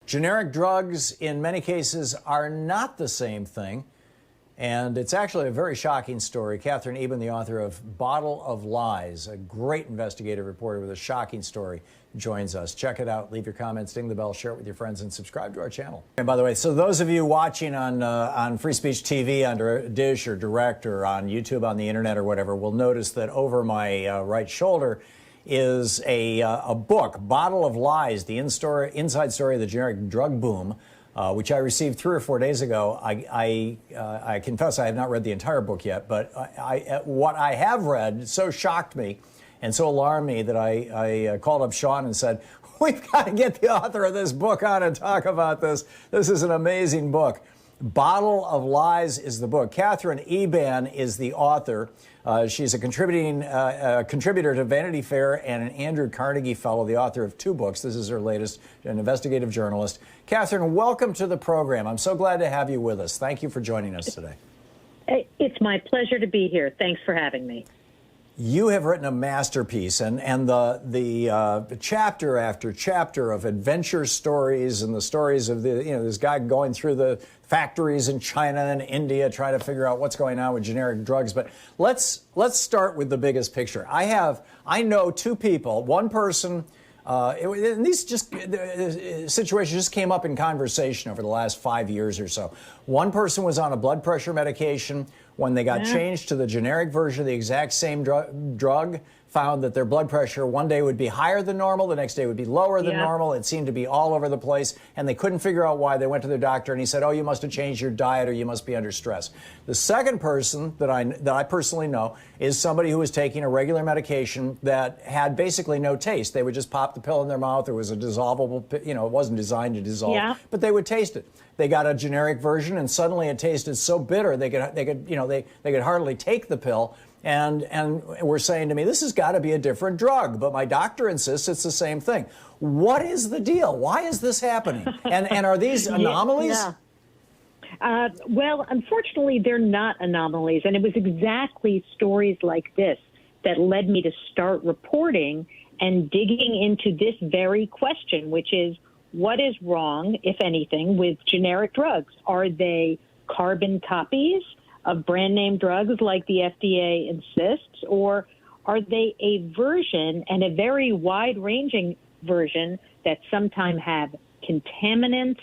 Generic drugs, in many cases, are not the same thing. And it's actually a very shocking story. Katherine Eban, the author of Bottle of Lies, a great investigative reporter with a shocking story, joins us. Check it out. Leave your comments, ding the bell, share it with your friends, and subscribe to our channel. And by the way, so those of you watching on Free Speech TV under Dish or Direct or on YouTube on the internet or whatever will notice that over my right shoulder is a book, Bottle of Lies, the inside story of the generic drug boom, which I received 3 or 4 days ago. I confess I have not read the entire book yet, but what I have read so shocked me and so alarmed me that I called up Sean and said, we've got to get the author of this book on and talk about this. This is an amazing book. Bottle of Lies is the book. Katherine Eban is the author. She's a contributor to Vanity Fair and an Andrew Carnegie Fellow, the author of 2 books. This is her latest, an investigative journalist. Katherine, welcome to the program. I'm so glad to have you with us. Thank you for joining us today. It's my pleasure to be here. Thanks for having me. You have written a masterpiece, and the chapter after chapter of adventure stories and the stories of this guy going through the factories in China and India trying to figure out what's going on with generic drugs. But let's start with the biggest picture. I know 2 people. One person, and these situations just came up in conversation over the last 5 years or so. One person was on a blood pressure medication. When they got changed to the generic version of the exact same drug, found that their blood pressure one day would be higher than normal, the next day would be lower than normal. It seemed to be all over the place, and they couldn't figure out why. They went to their doctor, and he said, oh, you must have changed your diet or you must be under stress. The second person that I personally know is somebody who was taking a regular medication that had basically no taste. They would just pop the pill in their mouth. It was a dissolvable, it wasn't designed to dissolve, but they would taste it. They got a generic version, and suddenly it tasted so bitter they could hardly take the pill. And were saying to me, this has got to be a different drug, but my doctor insists it's the same thing. What is the deal? Why is this happening? And are these anomalies? Well, unfortunately, they're not anomalies, and it was exactly stories like this that led me to start reporting and digging into this very question, which is, what is wrong, if anything, with generic drugs? Are they carbon copies of brand name drugs like the FDA insists, or are they a version, and a very wide-ranging version, that sometimes have contaminants,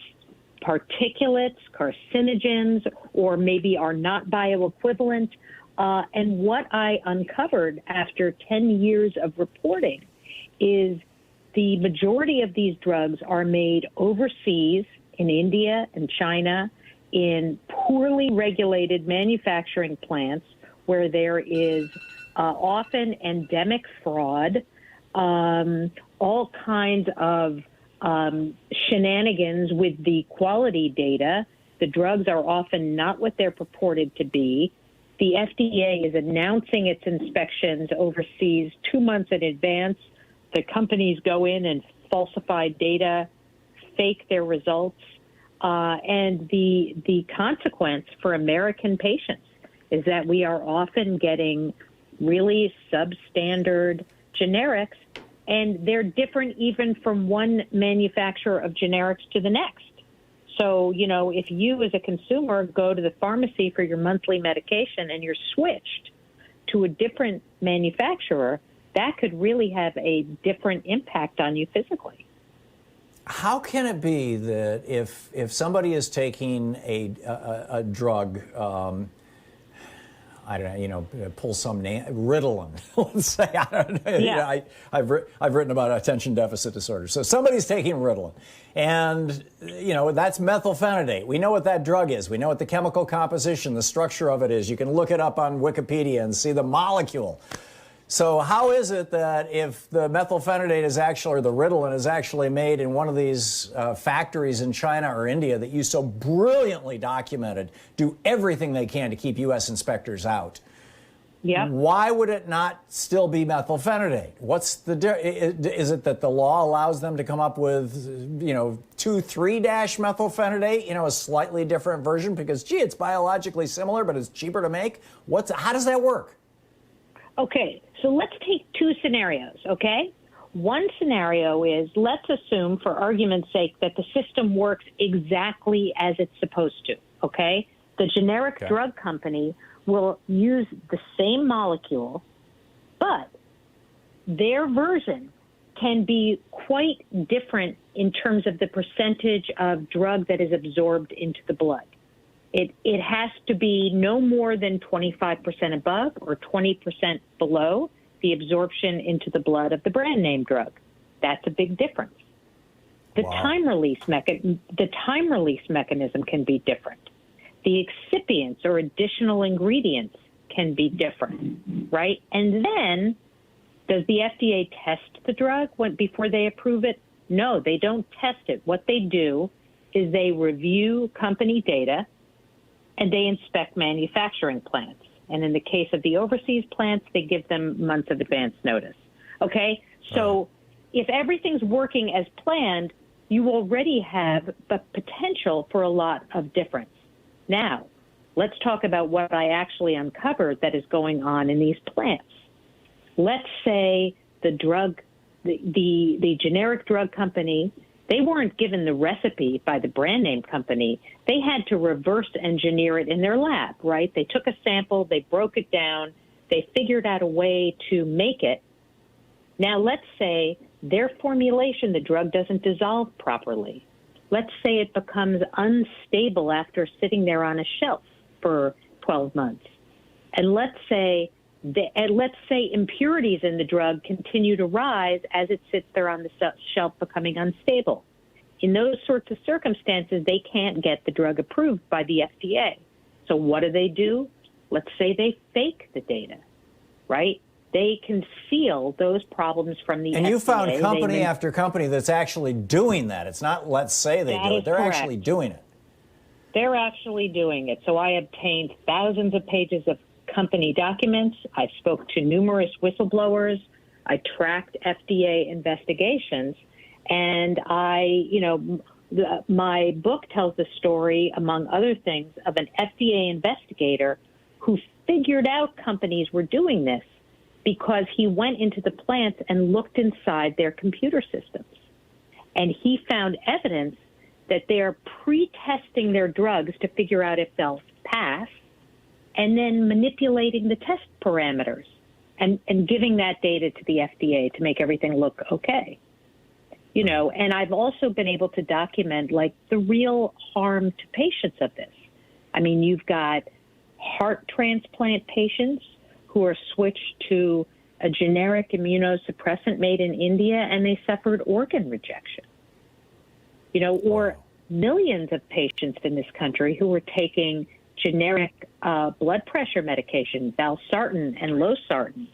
particulates, carcinogens, or maybe are not bioequivalent? And what I uncovered after 10 years of reporting is the majority of these drugs are made overseas in India and China in poorly regulated manufacturing plants where there is often endemic fraud, all kinds of shenanigans with the quality data. The drugs are often not what they're purported to be. The FDA is announcing its inspections overseas 2 months in advance. The companies go in and falsify data, fake their results, and the consequence for American patients is that we are often getting really substandard generics, and they're different even from one manufacturer of generics to the next. So, if you as a consumer go to the pharmacy for your monthly medication and you're switched to a different manufacturer, that could really have a different impact on you physically. How can it be that if somebody is taking a drug, I don't know, pull some name, Ritalin, let's say, I don't know, I've written about attention deficit disorder. So somebody's taking Ritalin, and that's methylphenidate. We know what that drug is. We know what the chemical composition, the structure of it is. You can look it up on Wikipedia and see the molecule. So how is it that if the methylphenidate is actually, or the Ritalin is actually made in one of these factories in China or India that you so brilliantly documented, do everything they can to keep U.S. inspectors out? Yeah. Why would it not still be methylphenidate? What's is it that the law allows them to come up with, 2,3-methylphenidate, a slightly different version because, gee, it's biologically similar, but it's cheaper to make? How does that work? Okay, so let's take 2 scenarios, okay? one scenario is, let's assume for argument's sake that the system works exactly as it's supposed to, okay? The generic drug company will use the same molecule, but their version can be quite different in terms of the percentage of drug that is absorbed into the blood. It has to be no more than 25% above or 20% below the absorption into the blood of the brand name drug. That's a big difference. The time release mechanism can be different. The excipients or additional ingredients can be different, right? And then, does the FDA test the drug before they approve it? No, they don't test it. What they do is they review company data and they inspect manufacturing plants. And in the case of the overseas plants, they give them months of advance notice. Okay? So if everything's working as planned, you already have the potential for a lot of difference. Now, let's talk about what I actually uncovered that is going on in these plants. Let's say the generic drug company, they weren't given the recipe by the brand name company. They had to reverse engineer it in their lab, right? They took a sample, they broke it down, they figured out a way to make it. Now, let's say their formulation, the drug doesn't dissolve properly. Let's say it becomes unstable after sitting there on a shelf for 12 months. And let's say impurities in the drug continue to rise as it sits there on the shelf becoming unstable. In those sorts of circumstances, they can't get the drug approved by the FDA. So what do? Let's say they fake the data, right? They conceal those problems from the FDA. And you found company after company that's actually doing that. It's not let's say they do it. They're actually doing it. They're actually doing it. So I obtained thousands of pages of company documents. I spoke to numerous whistleblowers. I tracked FDA investigations. And my book tells the story, among other things, of an FDA investigator who figured out companies were doing this because he went into the plants and looked inside their computer systems. And he found evidence that they're pre-testing their drugs to figure out if they'll pass, and then manipulating the test parameters and giving that data to the FDA to make everything look okay. And I've also been able to document, the real harm to patients of this. I mean, you've got heart transplant patients who are switched to a generic immunosuppressant made in India, and they suffered organ rejection. Or millions of patients in this country who were taking generic blood pressure medication, valsartan and losartan,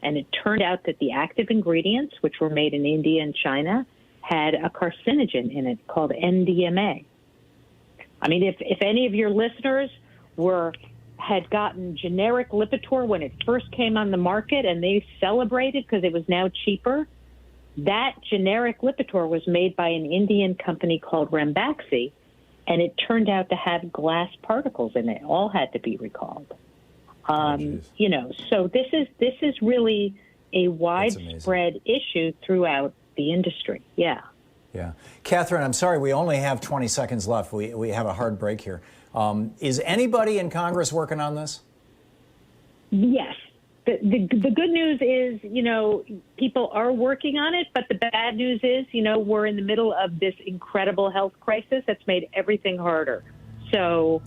and it turned out that the active ingredients, which were made in India and China, had a carcinogen in it called MDMA. I mean, if any of your listeners had gotten generic Lipitor when it first came on the market and they celebrated because it was now cheaper, that generic Lipitor was made by an Indian company called Ranbaxy, and it turned out to have glass particles in it. All had to be recalled. So this is really a widespread issue throughout the industry. Yeah. Yeah. Katherine, I'm sorry, we only have 20 seconds left. We have a hard break here. Is anybody in Congress working on this? Yes. The good news is, people are working on it, but the bad news is, we're in the middle of this incredible health crisis that's made everything harder. So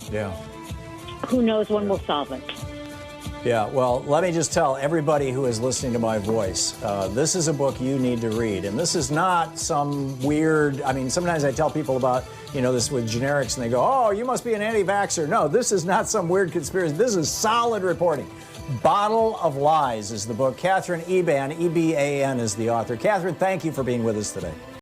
who knows when we'll solve it? Yeah, well, let me just tell everybody who is listening to my voice, this is a book you need to read. And this is not some weird, sometimes I tell people about, this with generics and they go, oh, you must be an anti-vaxxer. No, this is not some weird conspiracy. This is solid reporting. Bottle of Lies is the book. Katherine Eban, E-B-A-N, is the author. Katherine, thank you for being with us today.